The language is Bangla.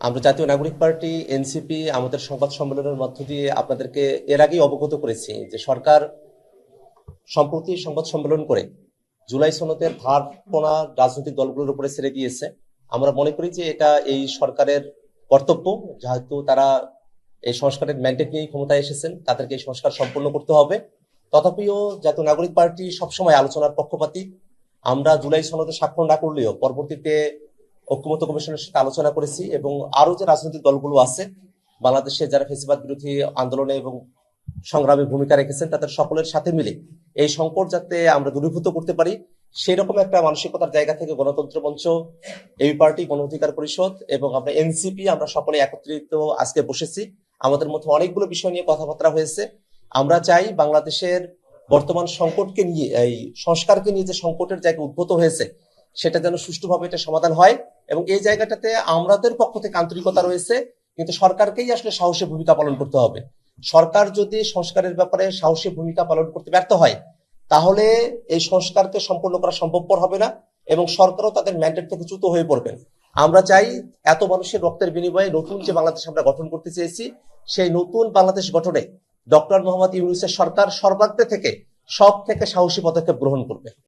আমরা জাতীয় নাগরিক পার্টি এনসিপি আমাদের সংবাদ সম্মেলনের মধ্য দিয়ে আপনাদেরকে এর আগেই অবগত করেছি যে সরকার সম্প্রতি সংবাদ সম্মেলন করে জুলাই সনদের ভারপোনা রাজনৈতিক দলগুলোর উপরে ছেড়ে দিয়েছে। আমরা মনে করি যে এটা এই সরকারের কর্তব্য, যেহেতু তারা এই সংস্কারের ম্যান্ডেট নিয়ে ক্ষমতায় এসেছেন, তাদেরকে এই সংস্কার সম্পন্ন করতে হবে। তথাপিও জাতীয় নাগরিক পার্টি সবসময় আলোচনার পক্ষপাতী। আমরা জুলাই সনদে স্বাক্ষর না করলেও পরবর্তীতে ঐক্যমত্য কমিশনের সাথে আলোচনা করেছি এবং আরো যে রাজনৈতিক দলগুলো আছে বাংলাদেশে যারা ফ্যাসিবাদ বিরোধী আন্দোলনে এবং সংগ্রামে ভূমিকা রেখেছেন তাদের সকলের সাথে মিলে এই সংকট যাতে আমরা দূরীভূত করতে পারি সেই রকম একটা মানসিকতার জায়গা থেকে গণতন্ত্র মঞ্চ, এই পার্টি, গণ অধিকার পরিষদ এবং আমরা এনসিপি আমরা সকলে একত্রিত আজকে বসেছি। আমাদের মধ্যে অনেকগুলো বিষয় নিয়ে কথাবার্তা হয়েছে। আমরা চাই বাংলাদেশের বর্তমান সংকটকে নিয়ে, এই সংস্কারকে নিয়ে যে সংকটের জায়গা উদ্ভূত হয়েছে সেটা যেন সুষ্ঠুভাবে এটা সমাধান হয় এবং এই জায়গাটাতে আমাদের পক্ষ থেকে আন্তরিকতা রয়েছে, কিন্তু সরকারকেই আসলে সাহসী ভূমিকা পালন করতে হবে। সরকার যদি সংস্কারের ব্যাপারে সাহসী ভূমিকা পালন করতে ব্যর্থ হয় তাহলে এই সংস্কারকে সম্পূর্ণ করা সম্ভবপর হবে না এবং সরকারও তাদের ম্যান্ডেট থেকে চ্যুত হয়ে পড়বেন। আমরা চাই এত মানুষের রক্তের বিনিময়ে নতুন যে বাংলাদেশ আমরা গঠন করতে চেয়েছি সেই নতুন বাংলাদেশ গঠনে ডক্টর মোহাম্মদ ইউনূসের সরকার সর্বাগ্রে থেকে সব থেকে সাহসী পদক্ষেপ গ্রহণ করবে।